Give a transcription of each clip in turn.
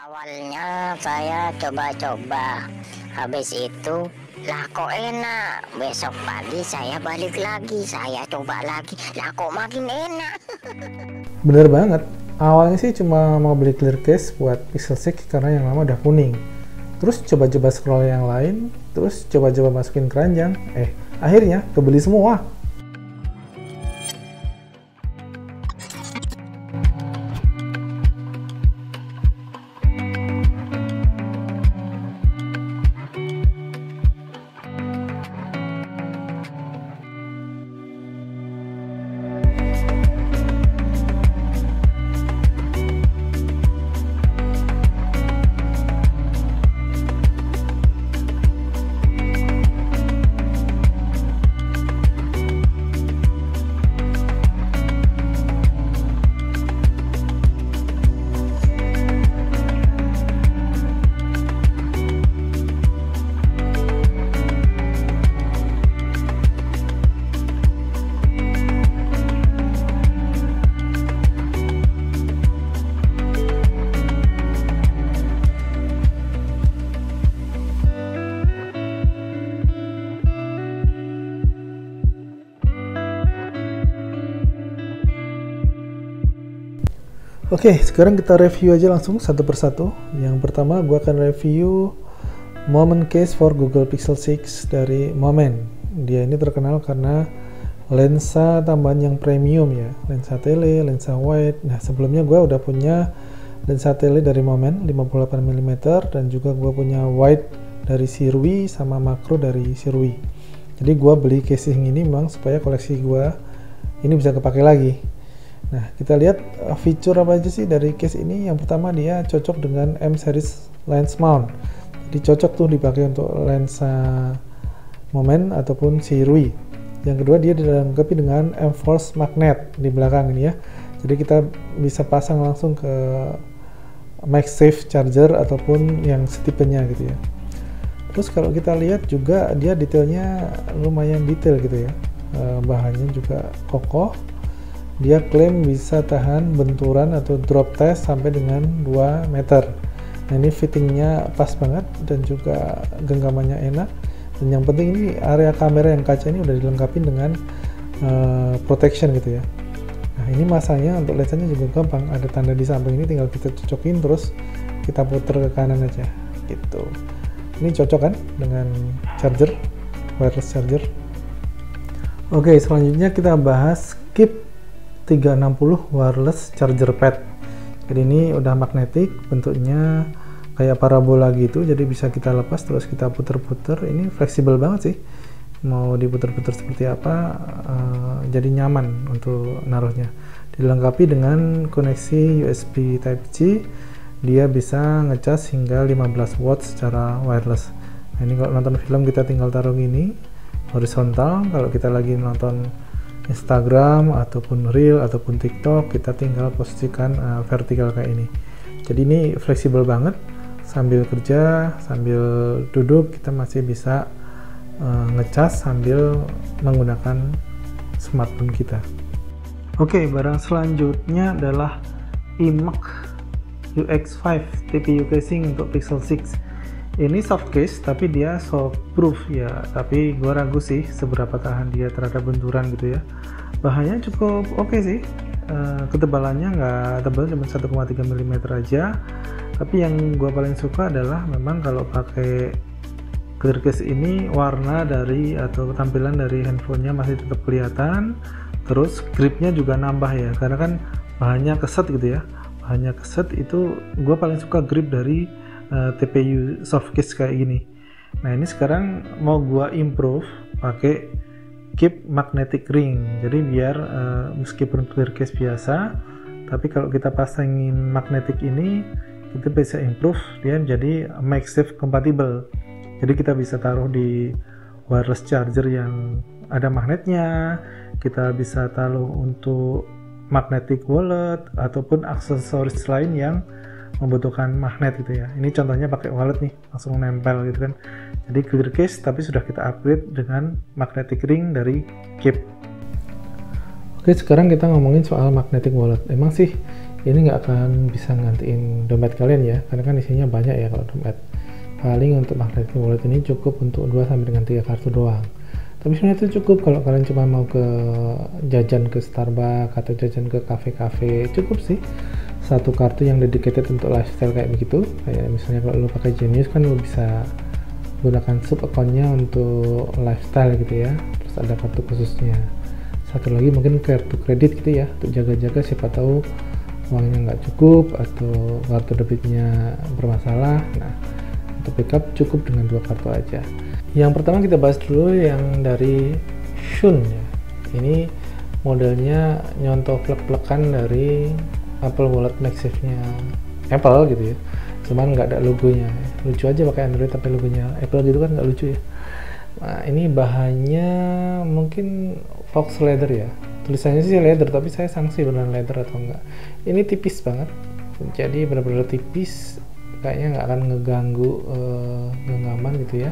Awalnya saya coba-coba, habis itu lah kok enak. Besok pagi saya balik lagi, saya coba lagi, lah kok makin enak. Bener banget, awalnya sih cuma mau beli clear case buat Pixel 6 karena yang lama udah kuning. Terus coba-coba scroll yang lain, terus coba-coba masukin keranjang, akhirnya kebeli semua. Oke, sekarang kita review aja langsung satu persatu. Yang pertama, gue akan review Moment Case for Google Pixel 6 dari Moment. Dia ini terkenal karena lensa tambahan yang premium ya, lensa tele, lensa wide. Nah, sebelumnya gue udah punya lensa tele dari Moment 58mm dan juga gue punya wide dari Sirui sama makro dari Sirui. Jadi gue beli casing ini memang supaya koleksi gue ini bisa kepake lagi. Nah, kita lihat fitur apa aja sih dari case ini. Yang pertama, dia cocok dengan M series lens mount. Jadi cocok tuh dipakai untuk lensa Moment ataupun Sirui. Yang kedua, dia dilengkapi dengan M Force magnet di belakang ini ya. Jadi kita bisa pasang langsung ke MagSafe charger ataupun yang setipenya gitu ya. Terus kalau kita lihat juga dia detailnya lumayan detail gitu ya. Bahannya juga kokoh. Dia klaim bisa tahan benturan atau drop test sampai dengan 2 meter. Nah, ini fittingnya pas banget dan juga genggamannya enak. Dan yang penting ini area kamera yang kaca ini udah dilengkapi dengan protection gitu ya. Nah, ini masangnya untuk lensanya juga gampang. Ada tanda di samping ini, tinggal kita cocokin terus kita puter ke kanan aja gitu. Ini cocok kan dengan charger, wireless charger. Oke, selanjutnya kita bahas Keep 360 wireless charger pad. Jadi ini udah magnetik, bentuknya kayak parabola gitu, jadi bisa kita lepas terus kita puter-puter. Ini fleksibel banget sih, mau diputer-puter seperti apa, jadi nyaman untuk naruhnya. Dilengkapi dengan koneksi USB Type C, dia bisa ngecas hingga 15 watt secara wireless. Nah, ini kalau nonton film kita tinggal taruh gini horizontal, kalau kita lagi nonton Instagram ataupun Reel ataupun TikTok kita tinggal posisikan vertikal kayak ini. Jadi ini fleksibel banget, sambil kerja sambil duduk kita masih bisa ngecas sambil menggunakan smartphone kita. Oke, barang selanjutnya adalah iMac UX5 TPU casing untuk Pixel 6. Ini soft case tapi dia soft proof ya, tapi gua ragu sih seberapa tahan dia terhadap benturan gitu ya. Bahannya cukup oke sih, ketebalannya nggak tebal, cuma 1,3 mm aja. Tapi yang gua paling suka adalah memang kalau pakai clear case ini warna dari atau tampilan dari handphonenya masih tetap kelihatan. Terus gripnya juga nambah ya, karena kan bahannya keset gitu ya. Bahannya keset itu gua paling suka grip dari TPU soft case kayak gini. Nah, ini sekarang mau gua improve pakai Keep magnetic ring. Jadi biar meskipun clear case biasa, tapi kalau kita pasangin magnetic ini kita bisa improve dia menjadi MagSafe compatible. Jadi kita bisa taruh di wireless charger yang ada magnetnya, kita bisa taruh untuk magnetic wallet ataupun aksesoris lain yang membutuhkan magnet gitu ya. Ini contohnya pakai wallet nih, langsung nempel gitu kan. Jadi clear case tapi sudah kita upgrade dengan magnetic ring dari Keep. Oke, sekarang kita ngomongin soal magnetic wallet. Emang sih ini nggak akan bisa gantiin dompet kalian ya, karena kan isinya banyak ya kalau dompet. Paling untuk magnetic wallet ini cukup untuk 2 sampai dengan 3 kartu doang. Tapi sebenarnya itu cukup kalau kalian cuma mau ke jajan ke Starbucks atau jajan ke kafe-kafe, cukup sih. Satu kartu yang dedicated untuk lifestyle kayak begitu. Kayak misalnya kalau lo pakai Genius kan lo bisa gunakan sub account-nya untuk lifestyle gitu ya. Terus ada kartu khususnya. Satu lagi mungkin kartu kredit gitu ya, untuk jaga-jaga siapa tahu uangnya nggak cukup atau kartu debitnya bermasalah. Nah, untuk backup cukup dengan 2 kartu aja. Yang pertama kita bahas dulu yang dari Shun ya. Ini modelnya nyontoh plek-plekan dari Apple Wallet MagSafe-nya Apple gitu ya. Cuman nggak ada logonya. Lucu aja pakai Android tapi logonya Apple gitu kan nggak lucu ya. Nah, ini bahannya mungkin Fox leather ya. Tulisannya sih leather tapi saya sanksi beneran leather atau enggak. Ini tipis banget. Jadi benar-benar tipis, kayaknya nggak akan ngeganggu genggaman gitu ya.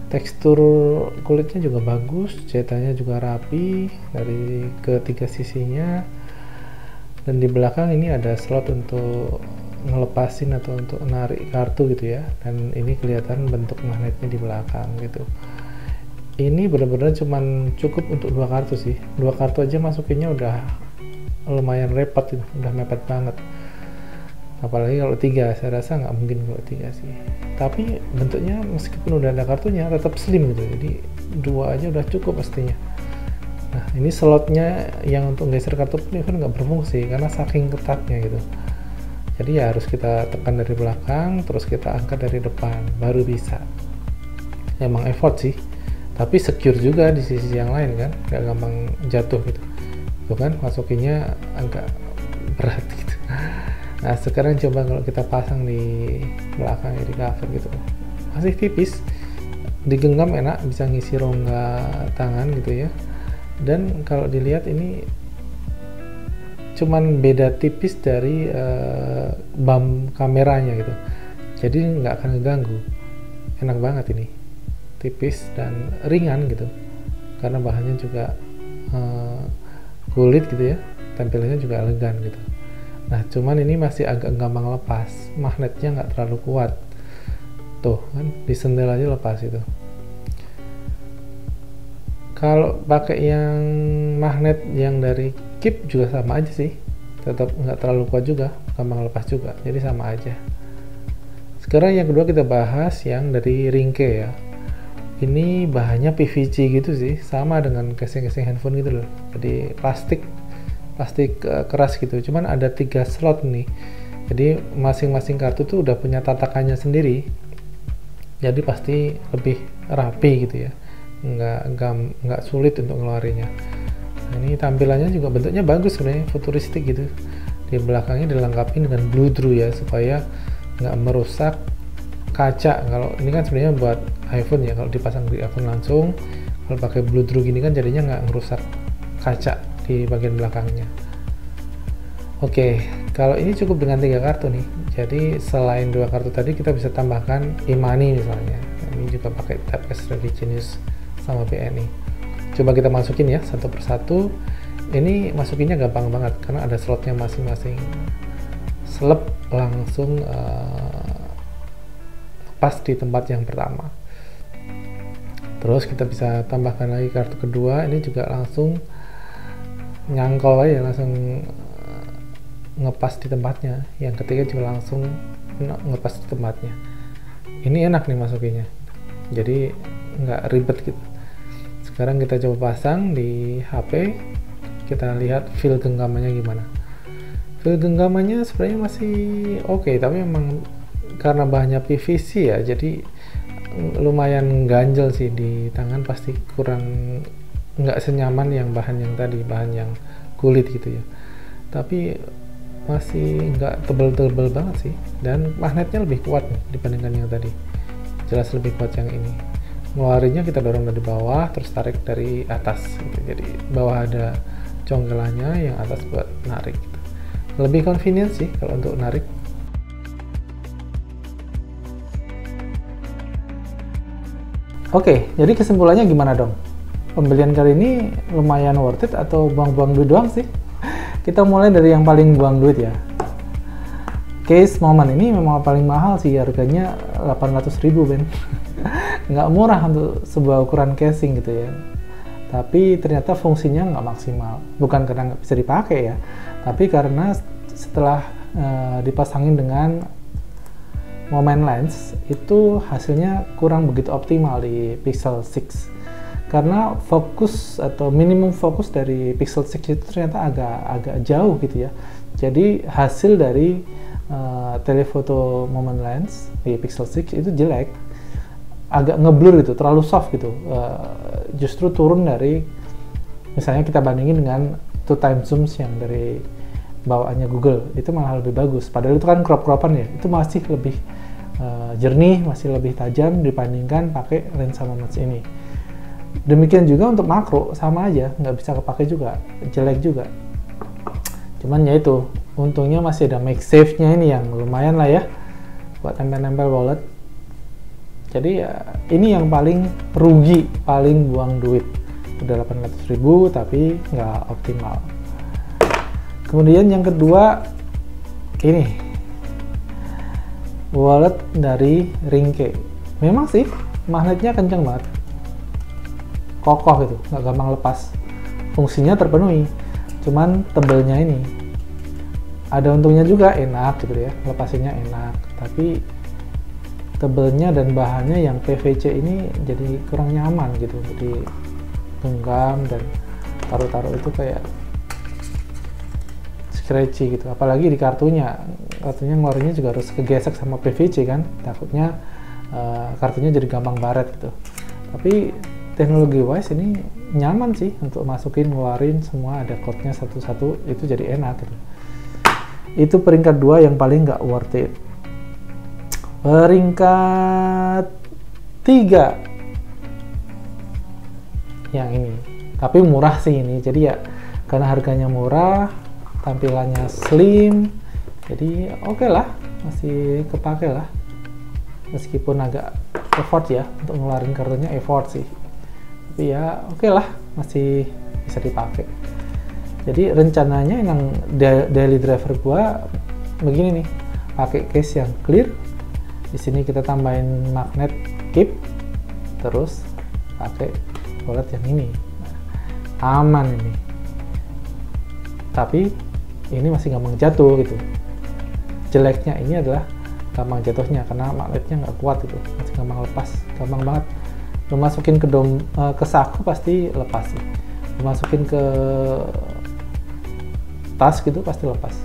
Tekstur kulitnya juga bagus, jahitannya juga rapi dari ketiga sisinya, dan di belakang ini ada slot untuk ngelepasin atau untuk narik kartu gitu ya, dan ini kelihatan bentuk magnetnya di belakang gitu. Ini benar-benar cuman cukup untuk 2 kartu sih, 2 kartu aja masukinnya udah lumayan repot gitu, udah mepet banget. Apalagi kalau 3, saya rasa nggak mungkin kalau 3 sih. Tapi bentuknya meskipun udah ada kartunya tetap slim gitu, jadi 2 aja udah cukup pastinya. Nah, ini slotnya yang untuk geser kartu pun even nggak berfungsi karena saking ketatnya gitu. Jadi ya harus kita tekan dari belakang, terus kita angkat dari depan, baru bisa. Emang effort sih, tapi secure juga di sisi yang lain kan, nggak gampang jatuh gitu. Tuh kan, masukinnya agak berat gitu. Nah, sekarang coba kalau kita pasang di belakang ya, di cover gitu, masih tipis, digenggam enak, bisa ngisi rongga tangan gitu ya. Dan kalau dilihat ini cuman beda tipis dari bump kameranya gitu, jadi nggak akan ngeganggu. Enak banget ini, tipis dan ringan gitu, karena bahannya juga kulit gitu ya, tampilannya juga elegan gitu. Nah, cuman ini masih agak gampang lepas, magnetnya nggak terlalu kuat. Tuh kan, disendel aja lepas itu. Kalau pakai yang magnet yang dari Keep juga sama aja sih, tetap nggak terlalu kuat juga, gampang lepas juga, jadi sama aja. Sekarang yang kedua kita bahas yang dari Ringke ya. Ini bahannya PVC gitu sih, sama dengan casing-casing handphone gitu loh. Jadi plastik keras gitu, cuman ada 3 slot nih, jadi masing-masing kartu tuh udah punya tatakannya sendiri, jadi pasti lebih rapi gitu ya, nggak sulit untuk ngeluarinnya. Nah, ini tampilannya juga bentuknya bagus sebenarnya, futuristik gitu. Di belakangnya dilengkapi dengan blue drew ya, supaya nggak merusak kaca. Kalau ini kan sebenarnya buat iPhone ya, kalau dipasang di iPhone langsung, kalau pakai blue drew gini kan jadinya nggak merusak kaca di bagian belakangnya. Oke, kalau ini cukup dengan 3 kartu nih. Jadi selain 2 kartu tadi kita bisa tambahkan e-money misalnya. Ini juga pakai Tap S dari Genius sama BNI. Coba kita masukin ya satu persatu. Ini masukinnya gampang banget karena ada slotnya masing-masing. Selep langsung pas di tempat yang pertama. Terus kita bisa tambahkan lagi kartu kedua. Ini juga langsung nyangkol aja, langsung ngepas di tempatnya. Yang ketiga juga langsung ngepas di tempatnya. Ini enak nih masukinnya, jadi nggak ribet gitu. Sekarang kita coba pasang di HP, kita lihat feel genggamannya gimana. Feel genggamannya sebenarnya masih oke, tapi memang karena bahannya PVC ya, jadi lumayan ganjel sih di tangan, pasti kurang, nggak senyaman yang bahan yang tadi, bahan yang kulit gitu ya. Tapi masih nggak tebel-tebel banget sih, dan magnetnya lebih kuat nih dibandingkan yang tadi, jelas lebih kuat yang ini. Ngeluarinnya kita dorong dari bawah, terus tarik dari atas gitu. Jadi bawah ada congkelannya, yang atas buat narik gitu. Lebih convenient sih kalau untuk narik. Oke, jadi kesimpulannya gimana dong? Pembelian kali ini lumayan worth it atau buang-buang duit doang sih? Kita mulai dari yang paling buang duit ya. case Moment ini memang paling mahal sih, harganya 800.000 Ben. Nggak murah untuk sebuah ukuran casing gitu ya. Tapi ternyata fungsinya nggak maksimal. Bukan karena nggak bisa dipakai ya, tapi karena setelah dipasangin dengan Moment lens itu hasilnya kurang begitu optimal di Pixel 6. Karena fokus atau minimum fokus dari Pixel 6 itu ternyata agak jauh gitu ya. Jadi hasil dari telephoto Moment lens di Pixel 6 itu jelek, agak ngeblur gitu, terlalu soft gitu. Justru turun dari, misalnya kita bandingin dengan 2x zooms yang dari bawaannya Google, itu malah lebih bagus. Padahal itu kan crop-cropan ya, itu masih lebih jernih, masih lebih tajam dibandingkan pakai lensa Moments ini. Demikian juga untuk makro, sama aja, nggak bisa kepake juga, jelek juga. Cuman ya itu, untungnya masih ada MagSafe-nya ini yang lumayan lah ya, buat tempel-tempel wallet. Jadi ya, ini yang paling rugi, paling buang duit. Udah 800.000 tapi nggak optimal. Kemudian yang kedua, ini wallet dari Ringke. Memang sih, magnetnya kenceng banget, kokoh gitu, nggak gampang lepas. Fungsinya terpenuhi, cuman tebelnya ini. Ada untungnya juga, enak gitu ya, lepasinnya enak. Tapi tebelnya dan bahannya yang PVC ini jadi kurang nyaman gitu, jadi genggam dan taruh-taruh itu kayak scratchy gitu. Apalagi di kartunya ngeluarinnya juga harus kegesek sama PVC kan, takutnya kartunya jadi gampang baret gitu. Tapi teknologi wise ini nyaman sih untuk masukin, ngeluarin semua, ada code-nya satu-satu, itu jadi enak gitu. Itu peringkat 2 yang paling nggak worth it. Peringkat 3 yang ini, tapi murah sih ini. Jadi ya karena harganya murah, tampilannya slim, jadi oke lah, masih kepake lah. Meskipun agak effort ya, untuk ngeluarin kartunya effort sih. Tapi ya oke lah, masih bisa dipakai. Jadi rencananya yang daily driver gua begini nih, pakai case yang clear. Di sini kita tambahin magnet keep, terus pakai wallet yang ini. Nah, aman ini. Tapi ini masih gampang jatuh gitu. Jeleknya ini adalah gampang jatuhnya karena magnetnya nggak kuat gitu, masih gampang lepas, gampang banget. Lu masukin ke saku pasti lepas sih. Lu masukin ke tas gitu pasti lepas.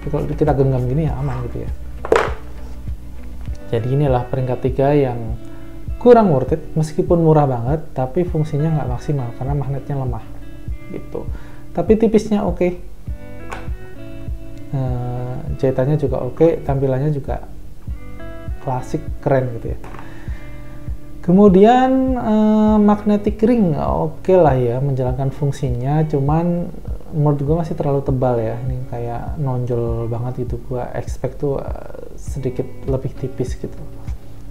Tapi kalau kita genggam gini ya aman gitu ya. Jadi inilah peringkat 3 yang kurang worth it, meskipun murah banget tapi fungsinya nggak maksimal karena magnetnya lemah gitu. Tapi tipisnya oke, jahitannya juga oke, tampilannya juga klasik, keren gitu ya. Kemudian magnetic ring oke lah ya, menjalankan fungsinya, cuman menurut gue masih terlalu tebal ya, ini kayak nonjol banget gitu. Gue expect tuh sedikit lebih tipis gitu.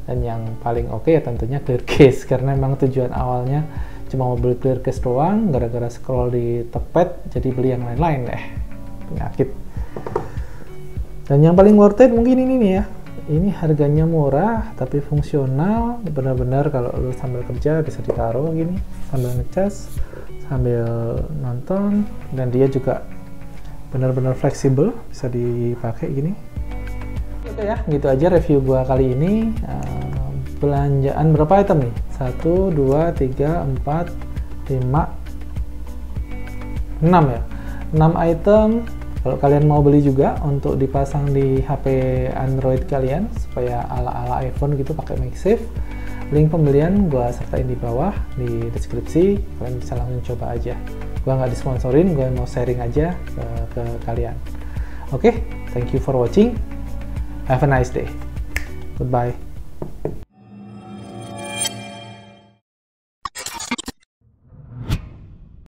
Dan yang paling oke ya tentunya clear case, karena memang tujuan awalnya cuma mau beli clear case doang, gara-gara scroll di Tokped jadi beli yang lain-lain deh, penyakit. Dan yang paling worth it mungkin ini nih ya, ini harganya murah tapi fungsional, benar-benar kalau lu sambil kerja bisa ditaruh gini, sambil ngecas, sambil nonton, dan dia juga benar-benar fleksibel, bisa dipakai gini. Oke ya, gitu aja review gua kali ini. Belanjaan berapa item nih? 1, 2, 3, 4, 5, 6 ya. 6 item. Kalau kalian mau beli juga untuk dipasang di HP Android kalian supaya ala-ala iPhone gitu pakai MagSafe, link pembelian gua sertain di bawah di deskripsi, kalian bisa langsung coba aja. Gua nggak disponsorin, gua mau sharing aja ke kalian. Oke, thank you for watching. Have a nice day. Goodbye.